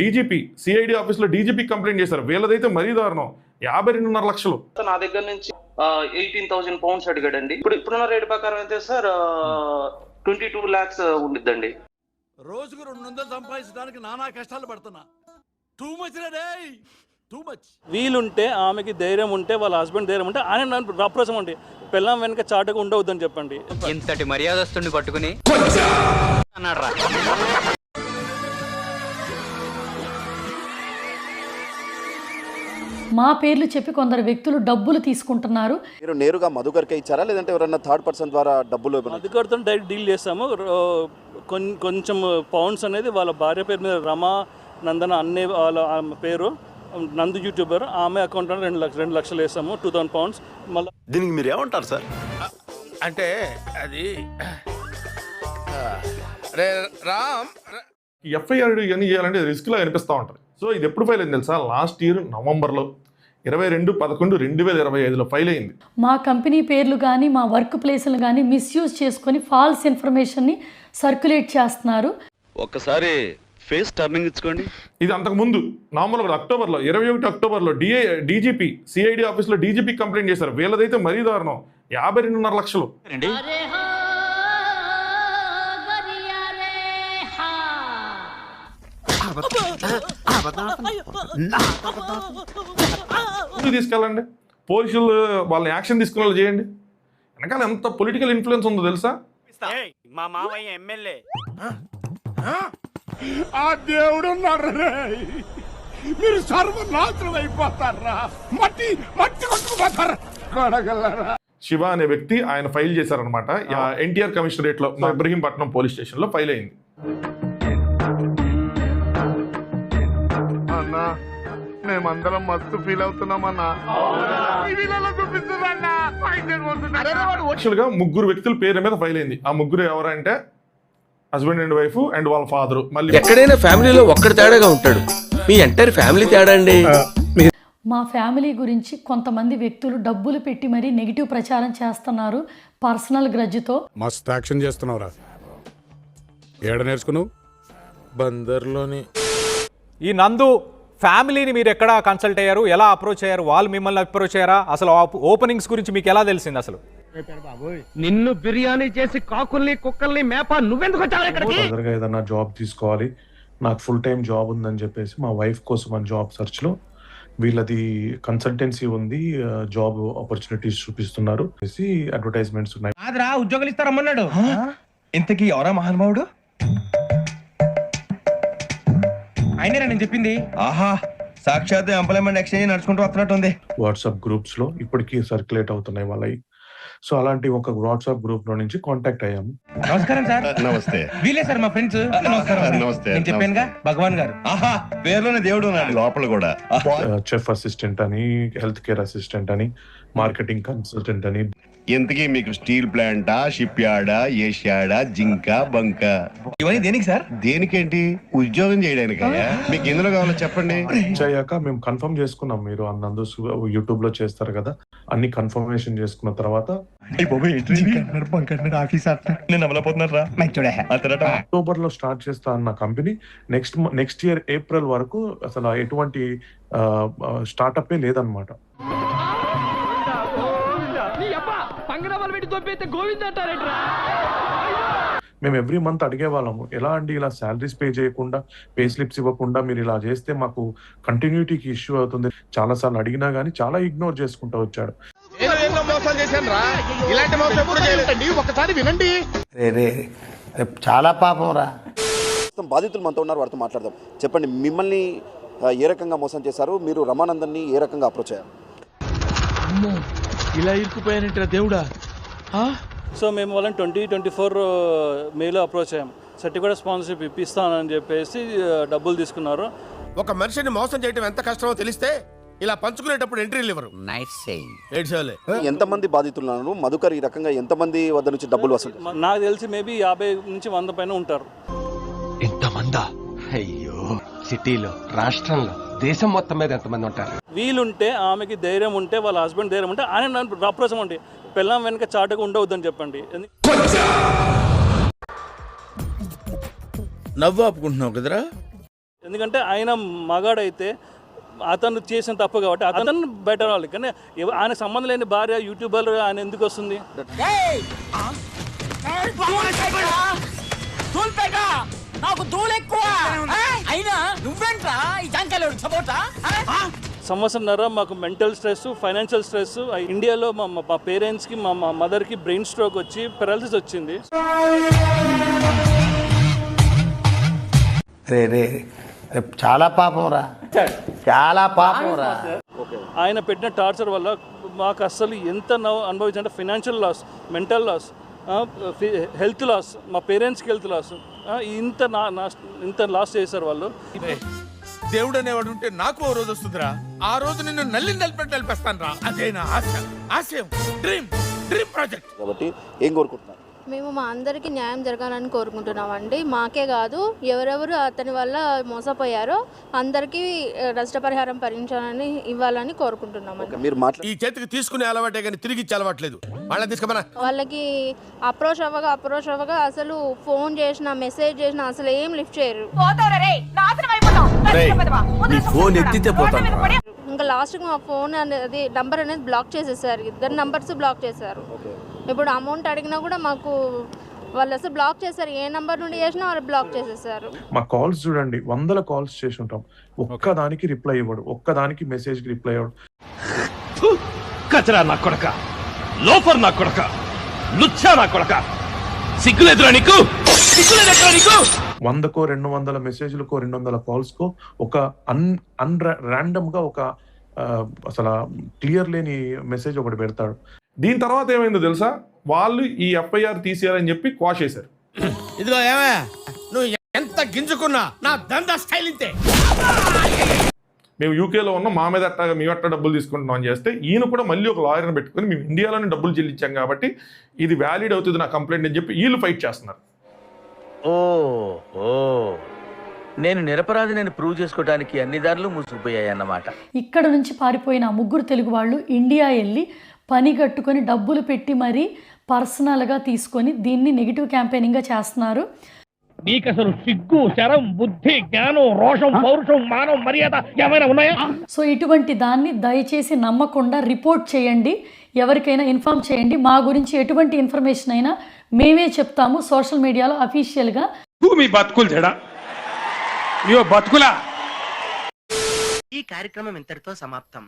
DGP CID office లో DGP complaint చేశారు. వీళ్ళదైతే మరీ దారుణం, 52.5 లక్షలు. నా దగ్గర నుంచి 18,000 pounds అడిగాడండి. ఇప్పుడున్న రేటు ప్రకారం అయితే సార్ 22 lakhs ఉండిద్దండి. రోజుకు 200 సంపాదించడానికి నానా కష్టాలు పడుతున్నా. టూ మచ్ రే, టూ మచ్. వీలుంటే ఆమెకి ధైర్యం ఉంటే, వాళ్ళ హస్బెండ్ ధైర్యం ఉంటే ఆయన అప్రోచం అండి. పిల్లం వెనక చాటుగా ఉండవద్దని చెప్పండి. ఇంతటి మర్యాదస్తుని పట్టుకుని అన్నాడు రా. మా పేర్లు చెప్పి కొందరు వ్యక్తులు డబ్బులు తీసుకుంటున్నారు. మీరు నేరుగా మధుకర్కే ఇచ్చారా లేదంటే ఎవరైనా థర్డ్ పర్సన్ ద్వారా డబ్బులు? మధుకర్తో డైరెక్ట్ డీల్ చేస్తాము. కొంచెం పౌండ్స్ అనేది వాళ్ళ భార్య పేరు మీద రమా నందన అనే వాళ్ళ పేరు, నందు యూట్యూబర్, ఆమె అకౌంట్ 2 లక్షలు వేసాము, 2000 pounds. మళ్ళీ దీనికి మీరు ఏమంటారు సార్? అంటే అది ఎఫ్ఐఆర్ ఇవన్నీ చేయాలంటే రిస్క్ లా అనిపిస్తూ ఉంటుంది. సో ఇది ఎప్పుడు ఫైల్ అయింది తెలుసా? లాస్ట్ ఇయర్ నవంబర్లో 22/11/2025 ఫైల్ అయింది. మా కంపెనీ పేర్లు కానీ మా వర్క్ ప్లేస్లు కానీ మిస్యూజ్ చేసుకొని ఫాల్స్ ఇన్ఫర్మేషన్ని సర్క్యులేట్ చేస్తున్నారు. ఒక్కసారి ఫేస్ టర్నింగ్ ఇచ్చుకోండి. ఇది అంతకుముందు నార్మల్గా అక్టోబర్లో 21 అక్టోబర్లో డీజీపీ సిఐడి ఆఫీస్లో డీజీపీ కంప్లైంట్ చేశారు. వీళ్ళదైతే మరీ దారుణం, 52.5 లక్షలు. తీసుకెళ్ళండి, పోలీసులు వాళ్ళని యాక్షన్ తీసుకునేలా చేయండి. వెనకాల ఎంత పొలిటికల్ ఇన్ఫ్లుయెన్స్ ఉందో తెలుసా? మా మావయ్య ఎమ్మెల్యే. ఆ దేవుడు మీరు సర్వనాశనం అయిపోతారా, మట్టి మట్టి కొట్టుకుపోతారా. శివ అనే వ్యక్తి ఆయన ఫైల్ చేశారనమాట. ఎన్టీఆర్ కమిషనరేట్ లో ఇబ్రహీంపట్నం పోలీస్ స్టేషన్ లో ఫైల్ అయింది. అన్నా మేమందరం మస్తు ఫీల్ అవుతున్నామన్నా. యాక్చువల్ గా 3 వ్యక్తుల పేరు మీద ఫైల్ అయింది. ఆ 3 ఎవరంటే హస్బెండ్ అండ్ వైఫ్ అండ్ వాళ్ళ ఫాదర్. మళ్ళీ ఎక్కడైనా ఫ్యామిలీలో ఒక్కడి తేడాగా ఉంటాడు, మీ ఎంటైర్ ఫ్యామిలీ తేడా అండి. మా ఫ్యామిలీ గురించి కొంతమంది వ్యక్తులు డబ్బులు పెట్టి మరీ నెగిటివ్ ప్రచారం చేస్తున్నారు పర్సనల్ గ్రడ్జ్తో. మస్తు యాక్షన్ చేస్తున్నావురా. ఏడ నేర్చుకున్నావు? బందర్లోని. ఈ నందు ఫ్యామిలీని మీరు ఎక్కడ కన్సల్ట్ అయ్యారు, ఎలా అప్రోచ్ అయ్యారు, వాళ్ళు మిమ్మల్ని అప్రోచ్ అయ్యారా, అసలు ఓపెనింగ్స్ గురించి మీకు ఎలా తెలిసింది? అసలు నిన్ను బిర్యానీ చేసి కాకుల్ని కుక్కల్ని మేప నువ్వెందుకు వచ్చావు ఇక్కడికి? తొందరగా ఏదన్నా జాబ్ తీసుకోవాలి, నాకు ఫుల్ టైం జాబ్ ఉందని చెప్పేసి మా వైఫ్ కోసం అని జాబ్ సర్చ్ లో వీళ్ళది కన్సల్టెన్సీ ఉంది, జాబ్ ఆపర్చునిటీస్ చూపిస్తున్నారు, అడ్వర్టైజ్మెంట్స్ ఉన్నాయి. ఉద్యోగాలు ఇస్తారమ్మన్నాడు. ఇంతకీ ఎవరా మహానుభావుడు? అయినా నేను చెప్పింది. ఆహా, సాక్షాత్ ఎంప్లాయ్మెంట్ ఎక్స్చేంజ్ నడుచుకుంటూ వస్తున్నట్టు ఉంది. వాట్సాప్ గ్రూప్స్ లో ఇప్పటికీ సర్క్యులేట్ అవుతున్నాయి వాళ్ళవి. సో అలాంటి ఒక వాట్సాప్ గ్రూప్ లో నుంచి కాంటాక్ట్ అయ్యాము. నమస్కారం సార్. నమస్తే. వీలే సార్ మా ఫ్రెండ్స్. నమస్కారం. నమస్తే. నేను చెప్పానుగా భగవాన్ గారు. ఆహా, పేర్లోనే దేవుడు ఉన్నాడు లోపల కూడా. చెఫ్ అసిస్టెంట్ అని, హెల్త్ కేర్ అసిస్టెంట్ అని, మార్కెటింగ్ కన్సల్టెంట్ అని. ఇంతకీ మీకు స్టీల్ ప్లాంటా, షిప్ యార్డా, ఏషియాడా, జింక, బంక ఇవన్నీ దేనికి సార్? దేనికేంటి? ఉద్యోగం చేయడానికి. మీకు ఎందులో కావాలో చెప్పండి. అయ్యాక మేము కన్ఫర్మ్ చేసుకున్నాం, మీరు అన్నందు యూట్యూబ్ లో చేస్తారు కదా, అన్ని కన్ఫర్మేషన్ చేసుకున్న తర్వాత అక్టోబర్ లో స్టార్ట్ చేస్తా అన్న కంపెనీ నెక్స్ట్ ఇయర్ ఏప్రిల్ వరకు అసలు ఎటువంటి స్టార్ట్అప్ లేదన్నమాట. మేము ఎవ్రీ మంత్ అడిగే వాళ్ళము, ఎలా అండి ఇలా శాలరీస్ పే చేయకుండా, పే స్లిప్స్ ఇవ్వకుండా మీరు ఇలా చేస్తే మాకు కంటిన్యూటీకి ఇష్యూ అవుతుంది. చాలా సార్లు అడిగినా గానీ చాలా ఇగ్నోర్ చేసుకుంటూ వచ్చాడు. ఒకసారి వినండి. చాలా పాపం రా. బాధితులు మనతో ఉన్నారు, వారితో మాట్లాడదాం. చెప్పండి, మిమ్మల్ని ఏ రకంగా మోసం చేశారు, మీరు రమానందన్ని ఏ రకంగా అప్రోచ్ అయ్యారు? ఇలా ఇరుక్కుపోయానంటారా దేవుడా? సో మేము వాళ్ళని 2024 మేలో అప్రోచ్ అయ్యాం. సర్టిఫికేట్ స్పాన్సర్షిప్ ఇప్పిస్తానని చెప్పేసి డబ్బులు తీసుకున్నారు. ఒక మనిషిని మోసం చేయడం ఎంత కష్టమో తెలిస్తే ఇలా పంచుకునేటప్పుడు ఎంట్రీలు ఇవ్వరు. ఎంతమంది బాధితులు? మధుకర్ ఈ రకంగా ఎంతమంది వద్ద నుంచి డబ్బులు వసూలు? నాకు తెలిసి మేబీ 50 నుంచి 100 పైన ఉంటారు. ఎంతమందా? అయ్యో, సిటీలో, రాష్ట్రంలో, దేశం మొత్తం మీద ఎంతమంది ఉంటారు? వీలుంటే ఆమెకి ధైర్యం ఉంటే, వాళ్ళ హస్బెండ్ ధైర్యం ఉంటే ఆయన అప్రోచం అండి. పిల్లం వెనక చాటుగా ఉండవద్దని చెప్పండి. నవ్వు ఆపుకుంటున్నావు కదరా? ఎందుకంటే ఆయన మగాడైతే అతను చేసిన తప్పు కాబట్టి అతను బెటర్ వాళ్ళు, కానీ ఆయన సంబంధం లేని భార్య యూట్యూబర్ ఆయన ఎందుకు వస్తుంది? సంవత్సరంన్నర మాకు మెంటల్ స్ట్రెస్, ఫైనాన్షియల్ స్ట్రెస్. ఇండియాలో మా పేరెంట్స్కి, మా మదర్కి బ్రెయిన్ స్ట్రోక్ వచ్చి పెరాలసిస్ వచ్చింది. చాలా పాపం రా, చాలా పాపం రా. ఆయన పెట్టిన టార్చర్ వల్ల మాకు అస్సలు ఎంత అనుభవించాలంటే financial loss, mental loss, health loss, మా పేరెంట్స్కి హెల్త్ లాస్, ఇంత లాస్ చేశారు వాళ్ళు. దేవుడు అనేవాడు ఉంటే నాకు ఓ రోజు వస్తుందిరా, ఆ రోజు నిన్ను నలిపేస్తాను రా. అదే నా ఆశ, ఆశయం, డ్రీమ్ ప్రాజెక్ట్. కాబట్టి ఏం కోరుకుంటున్నారు? మేము మా అందరికీ న్యాయం జరగాలని కోరుకుంటున్నామండి. మాకే కాదు, ఎవరెవరు అతని వల్ల మోసపోయారో అందరికీ నష్టపరిహారం భరించాలని ఇవ్వాలని కోరుకుంటున్నామండి. మీరు ఈ చేతికి తీసుకునే అలవాటే కానీ తిరిగి ఇచ్చే అలవాట్లేదు. వాళ్ళని తీసుకోమన్నా. వాళ్ళకి అప్రోచ్ అవ్వగా అసలు ఫోన్ చేసినా, మెసేజ్ చేసినా అసలు ఏం లిఫ్ట్ చేయరు. ఇంకా లాస్ట్కి మా ఫోన్ అనేది నంబర్ అనేది బ్లాక్ చేసేసారు. 2 నంబర్స్ బ్లాక్ చేశారు. ఇప్పుడు అమౌంట్ అడిగినా కూడా మాకు వాళ్ళు అసలు బ్లాక్ చేశారు. ఏ నంబర్ నుండి చేసినా వాళ్ళు బ్లాక్ చేసేసారు. మా కాల్స్ చూడండి, 100 కాల్స్ చేసి ఉంటాం, ఒక్కదానికి రిప్లై ఇవ్వడు, ఒక్కదానికి మెసేజ్ కి రిప్లై ఇవ్వడు. కచరా నా కొడక, లోఫర్ నా కొడక, లుచ్చా నా కొడక, సిగ్గులేదురా నీకు, సిగ్గులేదురా నీకు. 100కో 200 మెసేజ్లకో 200 కాల్స్కో ఒక ర్యాండమ్ గా ఒక అసలు క్లియర్ లేని మెసేజ్ ఒకటి పెడతాడు. దీని తర్వాత ఏమైందో తెలుసా, వాళ్ళు ఈ ఎఫ్ఐఆర్ తీసేయాలని చెప్పి క్వాష్ చేశారు. ఇదిగో ఏమే, నువ్వు ఎంత గింజుకున్నా నా దందా స్టైల్ ఇంతే. మేము యూకేలో ఉన్నాం, మా మీద అట్టగా మేము అట్ట డబ్బులు తీసుకుంటున్నాం అని చేస్తే ఈయన కూడా మళ్ళీ ఒక లాయర్ని పెట్టుకొని మేము ఇండియాలోనే డబ్బులు చెల్లించాం కాబట్టి ఇది వ్యాలిడ్ అవుతుంది నా కంప్లైంట్ అని చెప్పి వీళ్ళు ఫైట్ చేస్తున్నారు. నేను నిరపరాధి, నేను ప్రూవ్ చేసుకోవడానికి అన్ని దారులు మూసుకుపోయాయి అన్నమాట. ఇక్కడ నుంచి పారిపోయిన 3 తెలుగు వాళ్ళు ఇండియా వెళ్ళి పని కట్టుకొని డబ్బులు పెట్టి మరీ పర్సనల్గా తీసుకొని దీన్ని నెగిటివ్ క్యాంపెయినింగ్గా చేస్తున్నారు. నీకు అసలు సిగ్గు, శరం, బుద్ధి, జ్ఞానం, రోషం, పౌరుషం, మానవ మర్యాద ఏమైనా ఉన్నాయా? సో ఇటువంటి దాన్ని దయచేసి నమ్మకుండా రిపోర్ట్ చేయండి, ఎవరికైనా ఇన్ఫార్మ్ చేయండి. మా గురించి ఎటువంటి ఇన్ఫర్మేషన్ అయినా మేమే చెప్తాము సోషల్ మీడియాలో అఫీషియల్గా. మీ బతుకులు చెడా, బతుకులా. ఈ కార్యక్రమం ఇంతటితో సమాప్తం.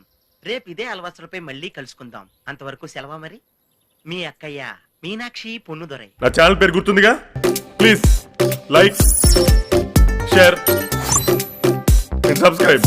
రేపు ఇదే అలవాసులపై మళ్ళీ కలుసుకుందాం. అంతవరకు సెలవా మరి. మీ అక్కయ్య మీనాక్షి పొన్నుదొరై. నా ఛానల్ పేరు గుర్తుందిగా, please like, share and subscribe.